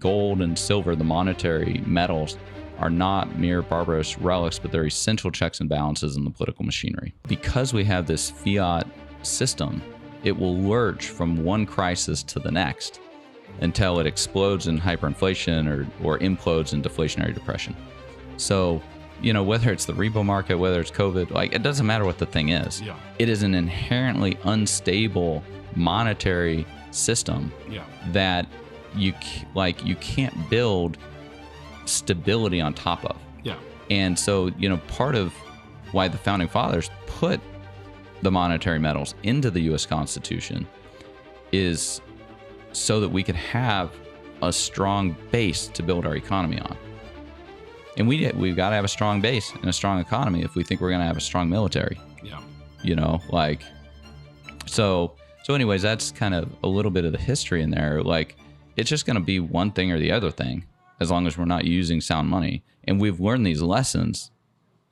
Gold and silver, the monetary metals, are not mere barbarous relics, but they're essential checks and balances in the political machinery. Because we have this fiat system, it will lurch from one crisis to the next until it explodes in hyperinflation or implodes in deflationary depression. So, whether it's the repo market, whether it's COVID, like, it doesn't matter what the thing is. Yeah. It is an inherently unstable monetary system that you can't build stability on top of. Yeah. And so, part of why the founding fathers put the monetary metals into the U.S. Constitution is so that we could have a strong base to build our economy on. And we've got to have a strong base and a strong economy if we think we're going to have a strong military. Yeah. So anyways, that's kind of a little bit of the history in there. Like, it's just going to be one thing or the other thing as long as we're not using sound money. And we've learned these lessons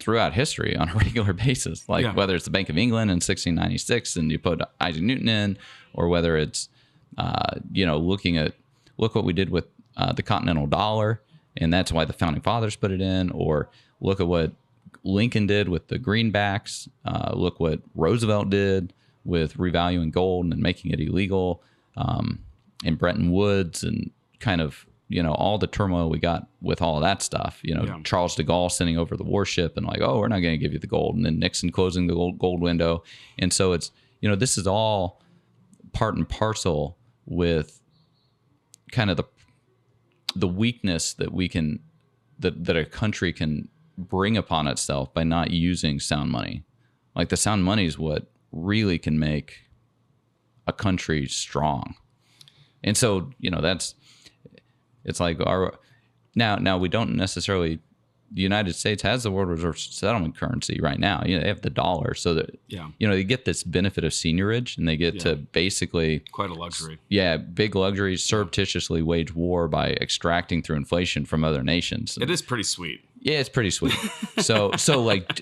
throughout history on a regular basis, whether it's the Bank of England in 1696 and you put Isaac Newton in, or whether it's, look what we did with the continental dollar, and that's why the founding fathers put it in, or look at what Lincoln did with the greenbacks, look what Roosevelt did with revaluing gold and making it illegal, in Bretton Woods, and kind of, all the turmoil we got with all of that stuff, Charles de Gaulle sending over the warship and we're not going to give you the gold. And then Nixon closing the gold window. And so it's, this is all part and parcel with kind of the weakness that that a country can bring upon itself by not using sound money. Like, the sound money is what really can make a country strong. And so, it's like now we don't necessarily, the United States has the world reserve settlement currency right now. They have the dollar, so that, they get this benefit of seigniorage, and they get to basically quite a luxury. Yeah. Big luxury, surreptitiously wage war by extracting through inflation from other nations. It is pretty sweet. Yeah, it's pretty sweet. So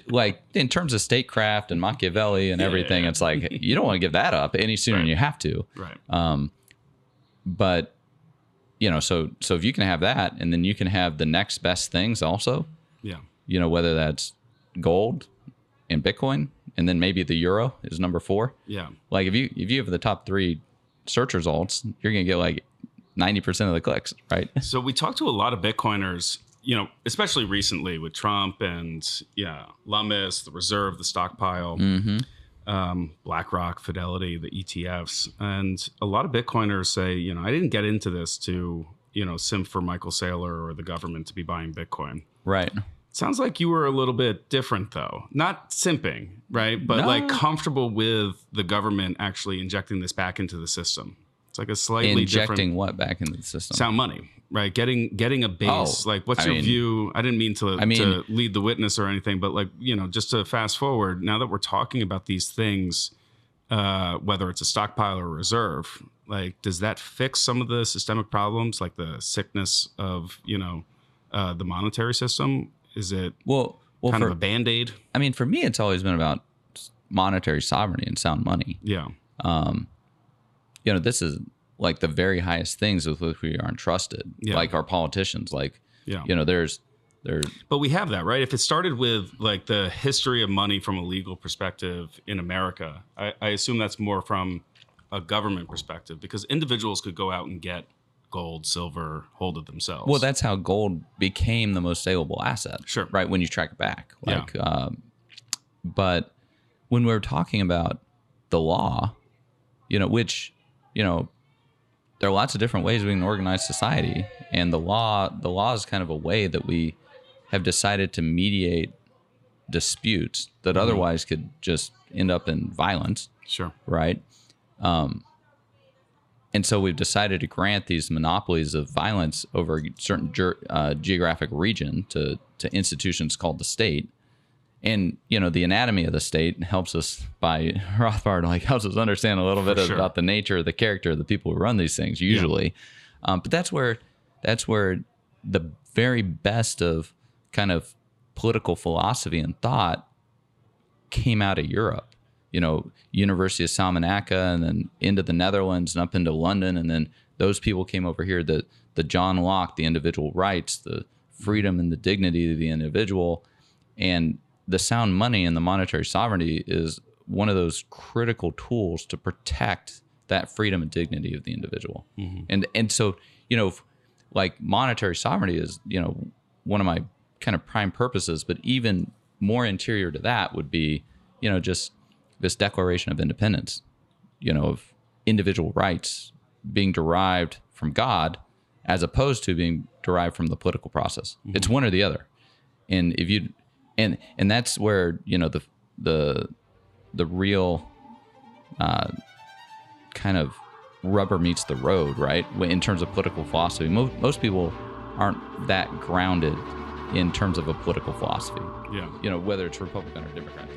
like in terms of statecraft and Machiavelli and everything, it's like, you don't want to give that up any sooner than you have to. Right. But so if you can have that, and then you can have the next best things also. Yeah. Whether that's gold and Bitcoin, and then maybe the euro is number 4. Yeah. Like, if you have the top 3 search results, you're gonna get like 90% of the clicks, right? So we talked to a lot of Bitcoiners, especially recently with Trump and Lummis, the reserve, the stockpile. Mm-hmm. BlackRock, Fidelity, the ETFs. And a lot of Bitcoiners say, I didn't get into this to, simp for Michael Saylor or the government to be buying Bitcoin. Right. Sounds like you were a little bit different, though. Not simping, right? But comfortable with the government actually injecting this back into the system. It's like a slightly different... Injecting what back into the system? Sound money. Right, getting a base. What's your view? I didn't mean to lead the witness or anything, but just to fast forward, now that we're talking about these things, whether it's a stockpile or a reserve, does that fix some of the systemic problems, like the sickness of the monetary system? Is it kind of a Band-Aid? I mean, for me, it's always been about monetary sovereignty and sound money. Yeah. This is like the very highest things with which we are entrusted, like our politicians, there's. But we have that, right? If it started with the history of money from a legal perspective in America, I assume that's more from a government perspective, because individuals could go out and get gold, silver, hold it themselves. Well, that's how gold became the most saleable asset. Sure. Right. When you track it back. But when we're talking about the law, which, there are lots of different ways we can organize society, and the law is kind of a way that we have decided to mediate disputes that otherwise could just end up in violence. Sure. Right. And so we've decided to grant these monopolies of violence over a certain geographic region to institutions called the state. And, the anatomy of the state helps us, by Rothbard, helps us understand a little bit about the nature, the character of the people who run these things usually. Yeah. But that's where the very best of kind of political philosophy and thought came out of Europe. University of Salamanca, and then into the Netherlands and up into London. And then those people came over here. The John Locke, the individual rights, the freedom and the dignity of the individual, and the sound money and the monetary sovereignty is one of those critical tools to protect that freedom and dignity of the individual. And so, like monetary sovereignty is, one of my kind of prime purposes, but even more interior to that would be, just this Declaration of Independence, of individual rights being derived from God as opposed to being derived from the political process. It's one or the other. And if you, and that's where, the real kind of rubber meets the road, right? In terms of political philosophy, most people aren't that grounded in terms of a political philosophy. Yeah. Whether it's Republican or Democrat.